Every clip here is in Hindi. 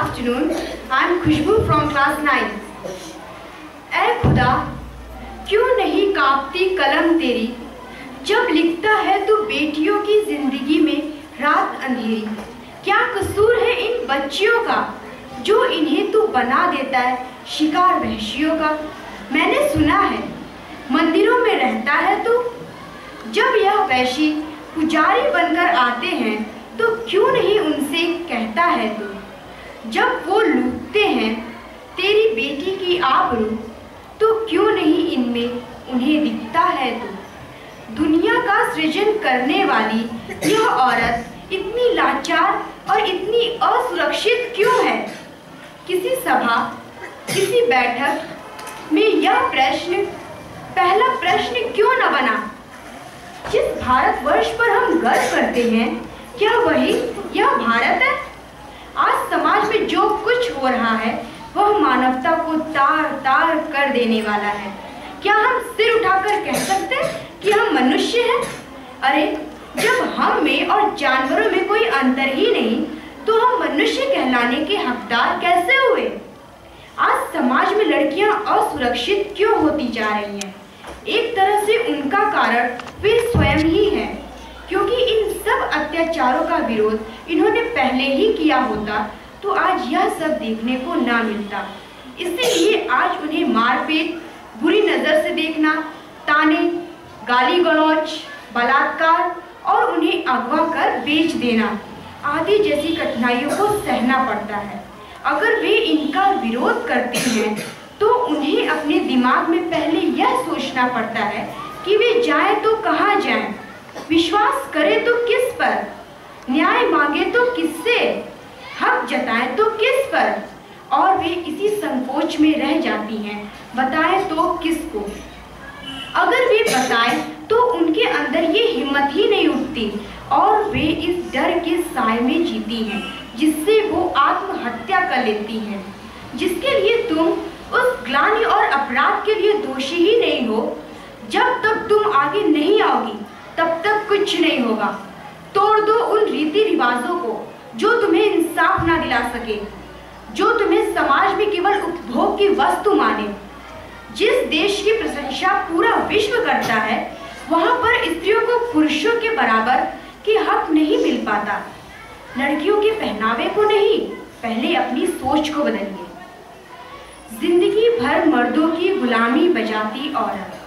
afternoon. I'm Khushbu from class 9. ऐ खुदा, क्यों नहीं कांपती कलम तेरी, जब लिखता है तू बेटियों की जिंदगी में रात अंधेरी। क्या कसूर है इन बच्चियों का, जो इन्हें तू बना देता है शिकार वहशियों का। मैंने सुना है मंदिरों में रहता है तू, जब यह वैशी पुजारी बनकर आते हैं तो क्यों नहीं उनसे कहता है तू, जब वो लूटते हैं तेरी बेटी की आबरू, तो क्यों नहीं इनमें उन्हें दिखता है तू। दुनिया का सृजन करने वाली यह औरत इतनी लाचार और इतनी असुरक्षित क्यों है। किसी सभा, किसी बैठक में यह प्रश्न पहला प्रश्न क्यों न बना। जिस भारतवर्ष पर हम गर्व करते हैं, क्या वही यह भारत है। आज समाज में जो कुछ हो रहा है वह मानवता को तार तार कर देने वाला है। क्या हम सिर उठाकर कह सकते कि हम मनुष्य हैं। अरे, जब हम में और जानवरों में कोई अंतर ही नहीं, तो हम मनुष्य कहलाने के हकदार कैसे हुए। आज समाज में लड़कियां असुरक्षित क्यों होती जा रही हैं। एक तरह से उनका कारण वे स्वयं ही हैं, क्योंकि इन सब अत्याचारों का विरोध इन्होंने पहले ही किया होता तो आज यह सब देखने को ना मिलता। इसीलिए आज उन्हें मारपीट, बुरी नज़र से देखना, ताने, गाली गलौज, बलात्कार और उन्हें अगवा कर बेच देना आदि जैसी कठिनाइयों को सहना पड़ता है। अगर वे इनका विरोध करते हैं तो उन्हें अपने दिमाग में पहले यह सोचना पड़ता है कि वे जाएं तो कहाँ जाएं, विश्वास करें तो किस पर, न्याय मांगे तो किससे, हक जताएं तो किस पर, और वे इसी संकोच में रह जाती हैं, बताएं तो किसको। अगर वे बताएं तो उनके अंदर ये हिम्मत ही नहीं उठती और वे इस डर के साए में जीती हैं, जिससे वो आत्महत्या कर लेती हैं। जिसके लिए तुम उस ग्लानि और अपराध के लिए दोषी ही नहीं हो। जब तक तुम आगे नहीं आओगी तब तक कुछ नहीं होगा। तोड़ दो उन रीति रिवाजों को जो तुम्हें इंसाफ ना दिला सके, जो तुम्हें समाज में केवल उपभोग की वस्तु माने। जिस देश की प्रशंसा पूरा विश्व करता है, वहां पर स्त्रियों को पुरुषों के बराबर के हक नहीं मिल पाता। लड़कियों के पहनावे को नहीं, पहले अपनी सोच को बदलिए। जिंदगी भर मर्दों की गुलामी बजाती औरत,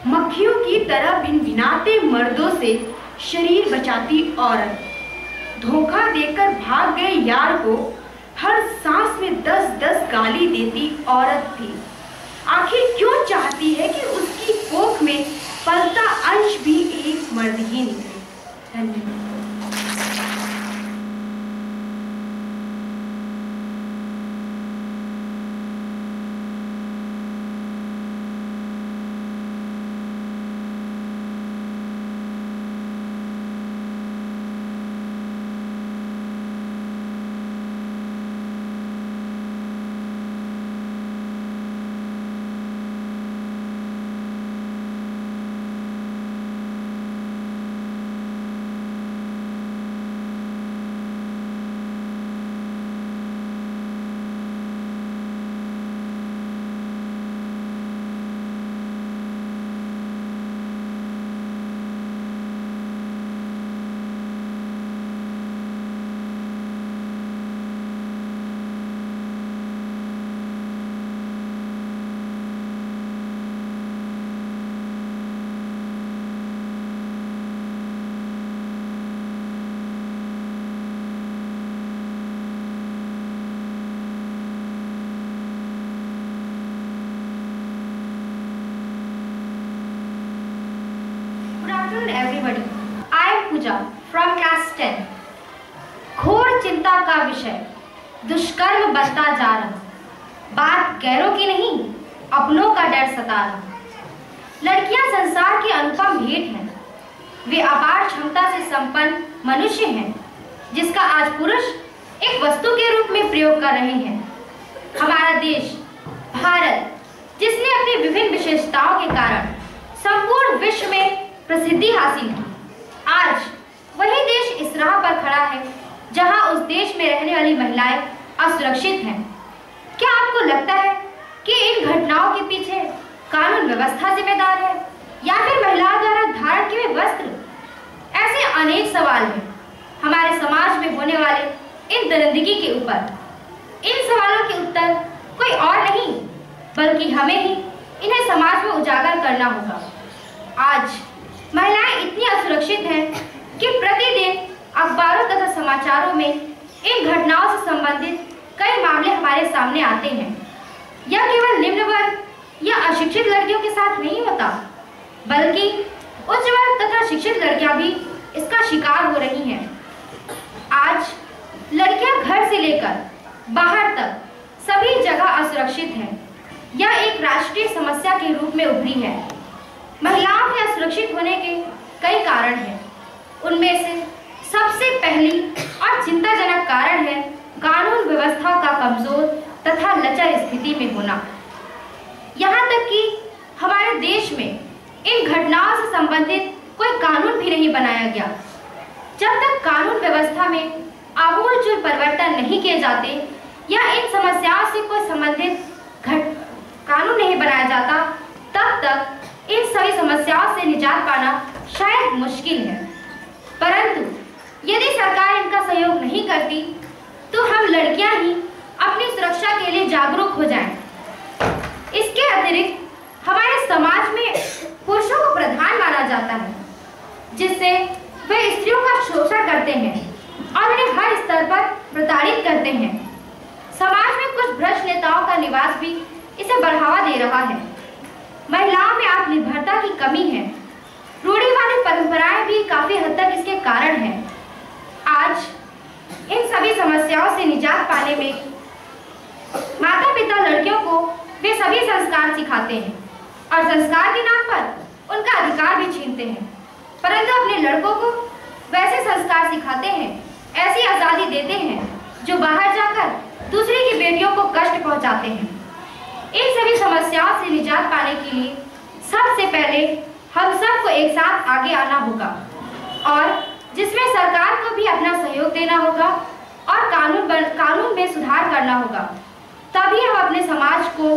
मक्खियों की तरह भिनभिनाते मर्दों से शरीर बचाती औरत, धोखा देकर भाग गए यार को हर सांस में 10-10 गाली देती औरत थी। आखिर क्यों चाहती है कि उसकी कोख में पलता अंश भी एक मर्द ही निकले। धन्यवाद। Everybody, I am Pooja from class 10. घोर चिंता का विषय दुष्कर्म बढ़ता जा रहा, बात गैरों की नहीं अपनों का डर सता रहा। लड़कियां संसार की अनुपम भेंट हैं, वे अपार क्षमता से संपन्न मनुष्य हैं, जिसका आज पुरुष एक वस्तु के रूप में प्रयोग कर रहे हैं। हमारा देश भारत, जिसने अपनी विभिन्न विशेषताओं के कारण संपूर्ण विश्व में प्रसिद्धि हासिल की, आज वही देश इस राह पर खड़ा है जहां उस देश में रहने वाली महिलाएं असुरक्षित हैं। क्या आपको लगता है कि इन घटनाओं के पीछे कानून व्यवस्था जिम्मेदार है या फिर महिलाओं द्वारा धारण किए वस्त्र? ऐसे अनेक सवाल हैं हमारे समाज में होने वाले इन दरिंदगी के ऊपर। इन सवालों के उत्तर कोई और नहीं बल्कि हमें ही इन्हें समाज में उजागर करना होगा। आज महिलाएं इतनी असुरक्षित हैं कि प्रतिदिन अखबारों तथा समाचारों में इन घटनाओं से संबंधित कई मामले हमारे सामने आते हैं। यह केवल निम्न वर्ग या अशिक्षित लड़कियों के साथ नहीं होता बल्कि उच्च वर्ग तथा शिक्षित लड़कियां भी इसका शिकार हो रही हैं। आज लड़कियां घर से लेकर बाहर तक सभी जगह असुरक्षित हैं। यह एक राष्ट्रीय समस्या के रूप में उभरी है। महिलाओं के असुरक्षित होने के कई कारण हैं। उनमें से सबसे पहली और चिंताजनक कारण है कानून व्यवस्था का कमजोर तथा लचर स्थिति में होना। यहाँ तक कि हमारे देश में इन घटनाओं से संबंधित कोई कानून भी नहीं बनाया गया। जब तक कानून व्यवस्था में आमूलचूल परिवर्तन नहीं किए जाते या इन समस्याओं से कोई संबंधित कानून नहीं बनाया जाता, तब तक इन सभी समस्याओं से निजात पाना शायद मुश्किल है। परंतु यदि सरकार इनका सहयोग नहीं करती तो हम लड़कियां ही अपनी सुरक्षा के लिए जागरूक हो जाएं। इसके अतिरिक्त हमारे समाज में पुरुषों को प्रधान माना जाता है, जिससे वे स्त्रियों का शोषण करते हैं और उन्हें हर स्तर पर प्रताड़ित करते हैं। समाज में कुछ भ्रष्ट नेताओं का निवास भी इसे बढ़ावा दे रहा है। महिलाओं में आत्मनिर्भरता की कमी है। रूढ़िवादी परंपराएं भी काफी हद तक इसके कारण हैं। आज इन सभी समस्याओं से निजात पाने में माता पिता लड़कियों को वे सभी संस्कार सिखाते हैं और संस्कार के नाम पर उनका अधिकार भी छीनते हैं, परंतु अपने लड़कों को वैसे संस्कार सिखाते हैं, ऐसी आजादी देते हैं जो बाहर जाकर दूसरी की बेटियों को कष्ट पहुंचाते हैं। इन सभी समस्याओं से निजात पाने के लिए सबसे पहले हम सबको एक साथ आगे आना होगा और जिसमें सरकार को भी अपना सहयोग देना होगा और कानून में सुधार करना होगा। तभी हम अपने समाज को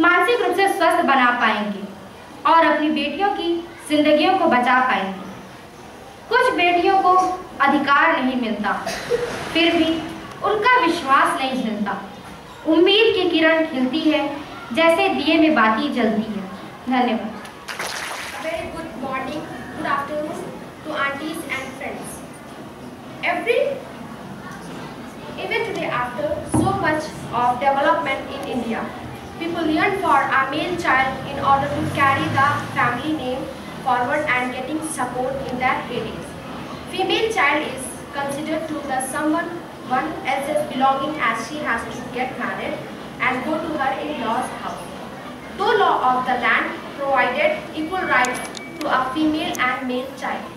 मानसिक रूप से स्वस्थ बना पाएंगे और अपनी बेटियों की जिंदगियों को बचा पाएंगे। कुछ बेटियों को अधिकार नहीं मिलता, फिर भी उनका विश्वास नहीं हिलता। उम्मीद की किरण खिलती है जैसे दिए में बाती जलती है। धन्यवाद। Very good morning, good afternoon to aunties and friends. Even today, after so much of development in India, people yearn for a male child in order to carry the family name forward and getting support in their heydays. Female child is considered to the someone else's belonging as she has to get married and go to her in-laws' house. Though law of the land provided equal rights to a female and male child.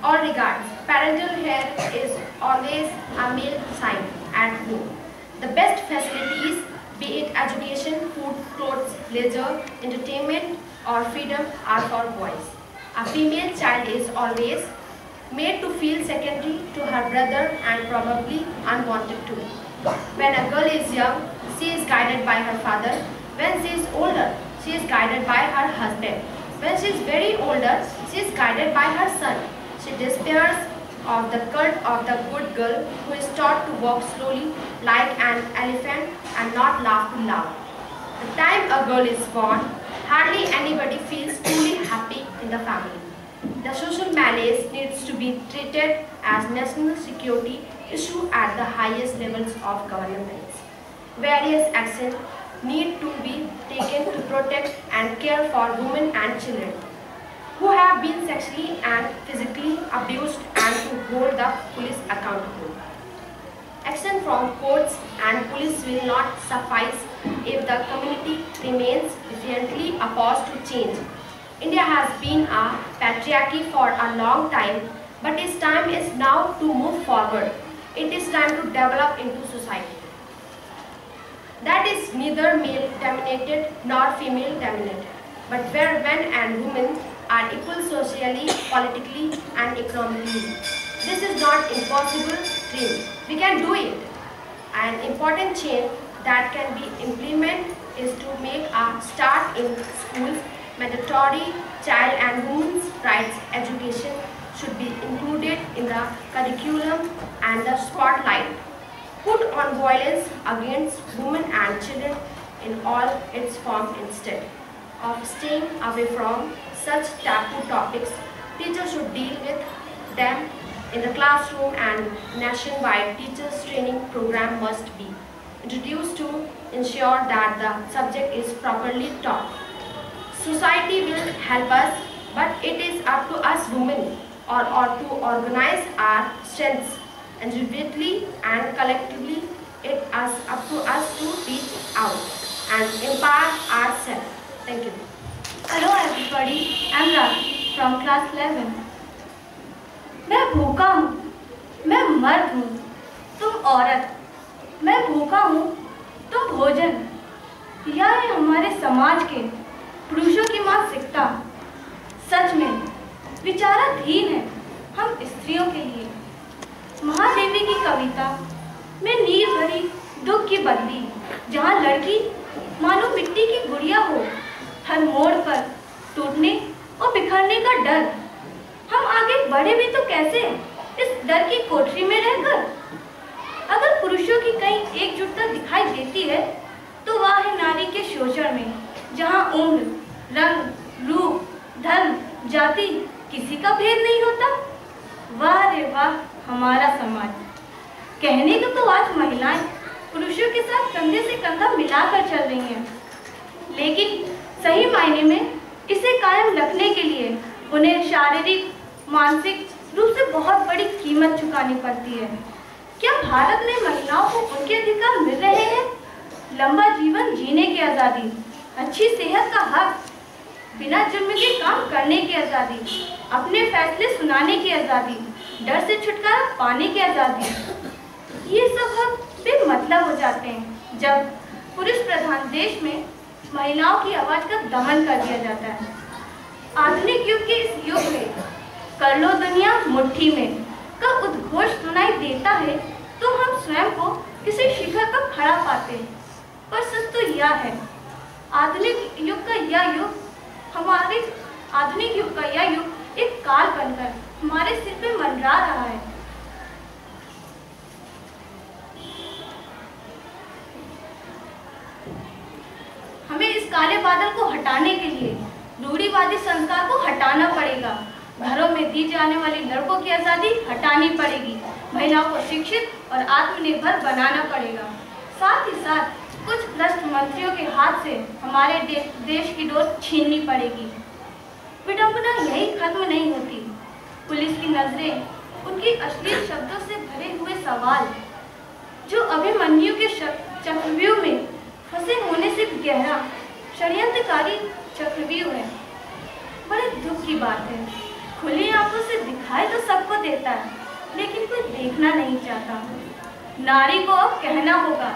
All regards, parental hair is always a male sign at home. The best facilities, be it education, food, clothes, leisure, entertainment or freedom, are for boys. A female child is always made to feel secondary to her brother and probably unwanted too. When a girl is young, she is guided by her father. When she is older, she is guided by her husband. When she is very older, she is guided by her son. She despairs of the cult of the good girl who is taught to walk slowly like an elephant and not laugh too loud. The time a girl is born, hardly anybody feels truly happy in the family. The social malaise needs to be treated as national security issue at the highest levels of government. Various actions need to be taken to protect and care for women and children who have been sexually and physically abused and to hold the police accountable. Action from courts and police will not suffice if the community remains vehemently opposed to change. India has been a patriarchy for a long time, but its time is now to move forward. It is time to develop into society that is neither male dominated nor female dominated, but where men and women are equal socially, politically and economically. This is not impossible dream. We can do it. An important change that can be implemented is to make a start in schools. Mandatory child and women's rights education should be included in the curriculum and the spotlight put on violence against women and children in all its forms. Instead of staying away from such taboo topics, teachers should deal with them in the classroom, and nationwide teachers training program must be introduced to ensure that the subject is properly taught. Society will help us, but it is up to us women or to organize our strengths individually and collectively. It is up to us to reach out and empower ourselves. Thank you. Hello everybody, I am Ravi from class 11. मैं भूखा हूँ, मैं मर्द हूँ, तुम औरत, मैं भूखा हूँ, तुम भोजन। यह है हमारे समाज के पुरुषों की मानसिकता। सच में विचाराधीन है हम स्त्रियों के लिए। महादेवी की कविता में नीर भरी दुख की बदली, जहाँ लड़की मानो मिट्टी की गुड़िया हो, हर मोड़ पर टूटने और बिखरने का डर। हम आगे बढ़े भी तो कैसे, इस डर की कोठरी में रहकर। अगर पुरुषों की कहीं एकजुटता दिखाई देती है तो वह है नारी के शोषण में, जहाँ उम्र, रंग, रूप, धर्म, जाति किसी का भेद नहीं होता। वाह रे वाह हमारा समाज। कहने को तो आज महिलाएं पुरुषों के साथ कंधे से कंधा मिलाकर चल रही हैं, लेकिन सही मायने में इसे कायम रखने के लिए उन्हें शारीरिक, मानसिक रूप से बहुत बड़ी कीमत चुकानी पड़ती है। क्या भारत में महिलाओं को उनके अधिकार मिल रहे हैं? लंबा जीवन जीने की आज़ादी, अच्छी सेहत का हक, बिना जुर्म के काम करने की आज़ादी, अपने फैसले सुनाने की आज़ादी, डर से छुटकारा पाने की आज़ादी, ये सब हक बेमतलब हो जाते हैं जब पुरुष प्रधान देश में महिलाओं की आवाज़ का दमन कर दिया जाता है। आधुनिक युग के इस युग में कर लो दुनिया मुट्ठी में का उद्घोष सुनाई देता है तो हम स्वयं को किसी शिखर पर खड़ा पाते हैं। पर सच तो यह है, आधुनिक युग का यह युग एक काल बनकर हमारे सिर पे मंडरा रहा है। हमें इस काले बादल को हटाने के लिए रूढ़िवादी संस्कार को हटाना पड़ेगा। घरों में दी जाने वाली लड़कों की आज़ादी हटानी पड़ेगी। महिलाओं को शिक्षित और आत्मनिर्भर बनाना पड़ेगा। साथ ही साथ कुछ भ्रष्ट मंत्रियों के हाथ से हमारे देश की डोर छीननी पड़ेगी। विडंबना यही खत्म नहीं होती। पुलिस की नजरें, उनकी अश्लील शब्दों से भरे हुए सवाल, जो अभिमन्यु के चक्रव्यूह में फंसे होने से गहरा षड्यंत्रकारी चक्रव्यूह है। बड़े दुख की बात है, खुली आंखों से दिखाई तो सबको देता है, लेकिन कोई देखना नहीं चाहता। नारी को अब कहना होगा,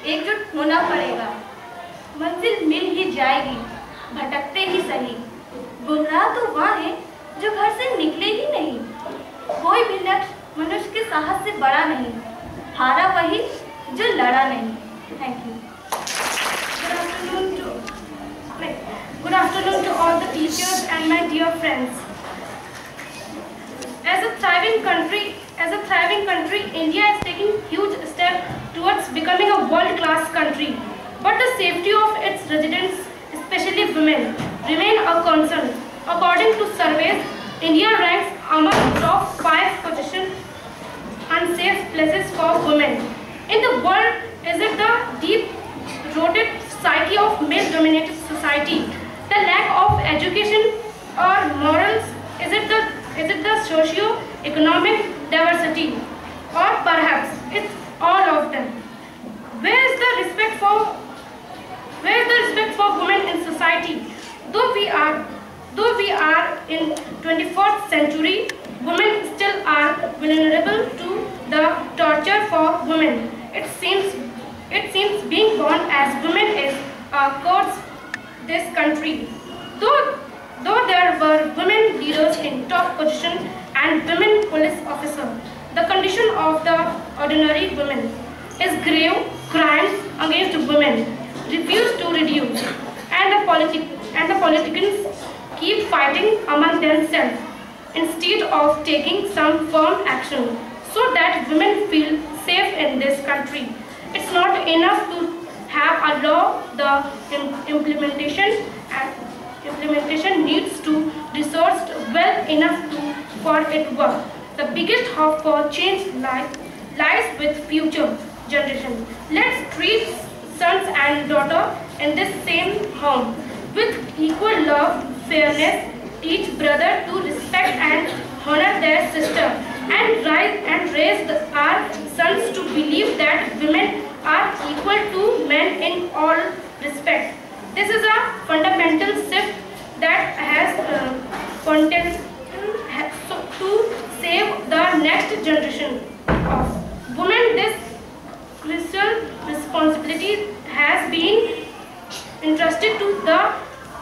एकजुट होना पड़ेगा। मंजिल मिल ही जाएगी, भटकते ही सही। गुमराह तो वह है जो घर से निकले ही नहीं। कोई भी लक्ष्य मनुष्य के साहस से बड़ा नहीं। हारा वही जो लड़ा नहीं। Thank you. Good afternoon to all the teachers and my dear friends. As a thriving country, India is taking huge steps towards becoming a world-class country. But the safety of its residents, especially women, remain a concern. According to surveys, India ranks among top 5 positions unsafe places for women in the world. Is it the deep-rooted psyche of male-dominated society, the lack of education or morals? Is it the socio-economic diversity, or perhaps it's all of them? Where is the respect for women in society? Though we are in 21st century, women still are vulnerable to the torture for women. It seems being born as women is a curse this country. Though there were women leaders in top positions and women police officers, the condition of the ordinary women his grave crimes against women refuse to reduce, and the politicians keep fighting among themselves instead of taking some firm action so that women feel safe in this country. It's not enough to have a law. The implementation needs to resource well enough for it work. The biggest hope for change lies with future generations. Let's treat sons and daughters in this same home with equal love, fairness, teach brother to respect and honor their sister, and raise our sons to believe that women are equal to men in all respects. This is a fundamental shift that has to save the next generation of women. This crucial responsibility has been entrusted to the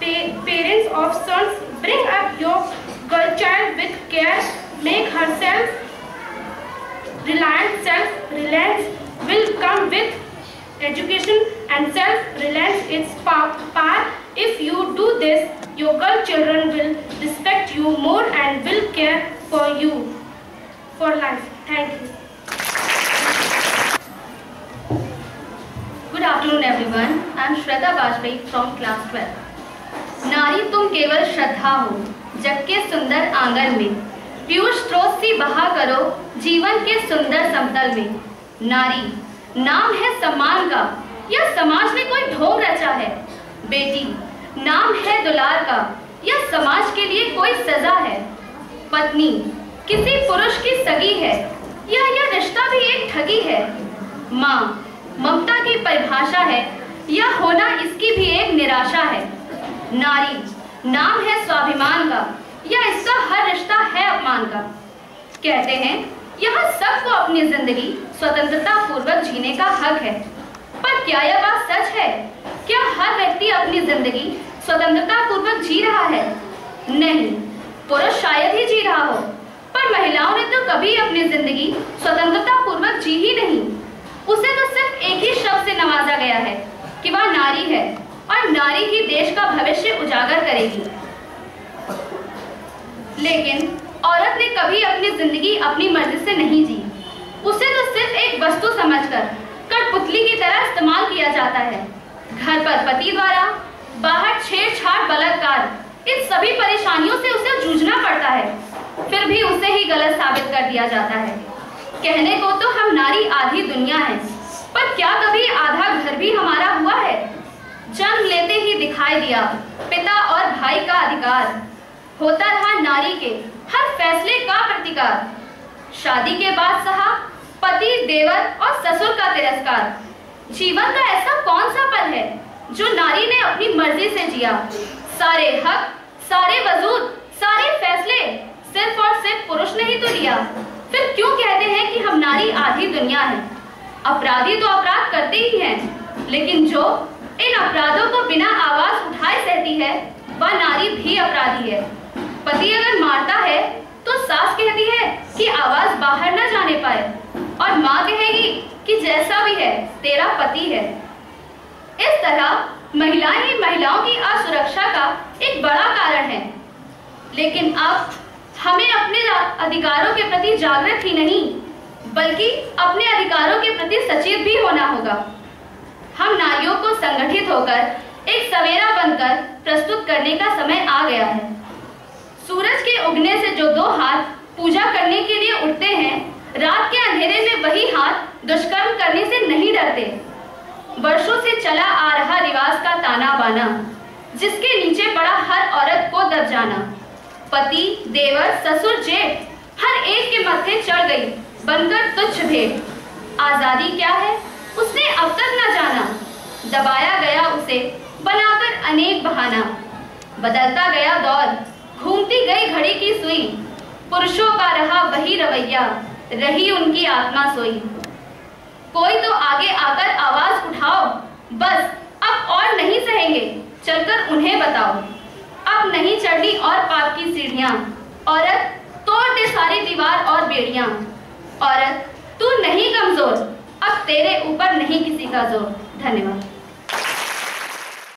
parents of sons. Bring up your girl child with care, make her self-reliant. Self-reliance will come with education, and self-reliance is power. If you do this, your girl children will respect you more and will care for you for life. Thank you. Good afternoon everyone. I am Shweta Bajpayee from class 12. नारी तुम केवल श्रद्धा हो जग के सुंदर आंगन में, पीयूष स्रोत सी बहा करो जीवन के सुंदर समतल में। नारी नाम है सम्मान का, या समाज ने कोई ढोंग रचा है। बेटी नाम है दुलार का, या समाज के लिए कोई सजा है। पत्नी किसी पुरुष की सगी है, या यह रिश्ता भी एक ठगी है। माँ ममता की परिभाषा है, या होना इसकी भी एक निराशा है। नारी नाम है स्वाभिमान का, या इसका हर रिश्ता है अपमान का। कहते हैं यहाँ सबको अपनी जिंदगी स्वतंत्रता पूर्वक जीने का हक है, पर क्या यह बात सच है? क्या हर व्यक्ति अपनी जिंदगी स्वतंत्रता पूर्वक जी रहा है? नहीं, पुरुष शायद ही जी रहा हो, पर महिलाओं ने तो कभी अपनी जिंदगी स्वतंत्रता पूर्वक जी ही नहीं। उसे तो सिर्फ एक ही शब्द से नवाजा गया है कि वह नारी है, और नारी ही देश का भविष्य उजागर करेगी। लेकिन औरत ने कभी अपनी जिंदगी अपनी मर्जी से नहीं जी। उसे तो सिर्फ एक वस्तु समझकर कठपुतली की तरह इस्तेमाल किया जाता है। घर पर पति द्वारा, बाहर छेड़छाड़, बलात्कार, इन सभी परेशानियों से उसे जूझना पड़ता है। फिर भी उसे ही गलत साबित कर दिया जाता है। कहने को तो हम नारी आधी दुनिया है, पर क्या कभी आधा घर भी हमारा हुआ है? जन्म लेते ही दिखाई दिया पिता और भाई का अधिकार, होता रहा नारी के हर फैसले का प्रतिकार। शादी के बाद सहा पति, देवर और ससुर का तिरस्कार। जीवन का ऐसा कौन सा पल है जो नारी ने अपनी मर्जी से जिया? सारे हक, सारे वजूद, सारे फैसले सिर्फ और सिर्फ पुरुष ने ही तो लिया। फिर क्यों कहते हैं कि हम नारी आधी दुनिया है? अपराधी तो अपराध करते ही हैं, लेकिन जो इन अपराधों को बिना आवाज उठाए सहती है, वह नारी भी अपराधी है। पति अगर मारता है तो सास कहती है कि आवाज बाहर न जाने पाए, और माँ कहेगी कि जैसा भी है तेरा पति है। इस तरह महिलाएं ही महिलाओं की असुरक्षा का एक बड़ा कारण है। लेकिन अब हमें अपने अधिकारों के प्रति जागृत ही नहीं, बल्कि अपने अधिकारों के प्रति सचेत भी होना होगा। हम नारियों को संगठित होकर एक सवेरा बनकर प्रस्तुत करने का समय आ गया है। सूरज के उगने से जो दो हाथ पूजा करने के लिए उठते हैं, रात के अंधेरे में वही हाथ दुष्कर्म करने से नहीं डरते। वर्षों से चला आ रहा रिवाज का ताना बाना, जिसके नीचे पड़ा हर औरत को दब जाना। पति, देवर, ससुर, जेठ, हर एक के मत्थे चढ़ गई बनकर तुच्छ भेंट। आजादी क्या है उसने अब तक न जाना, दबाया गया उसे बनाकर अनेक बहाना। बदलता गया दौर, घूमती गई घड़ी की सुई, पुरुषों का रहा वही रवैया, रही उनकी आत्मा सोई। कोई तो आगे आकर आवाज उठाओ, बस अब और नहीं सहेंगे, चलकर उन्हें बताओ। अब नहीं चढ़नी और पाप की सीढ़ियां, औरत तोड़ दे सारी दीवार और बेड़ियां। औरत तू नहीं कमजोर, अब तेरे नहीं किसी का जोर। धन्यवाद।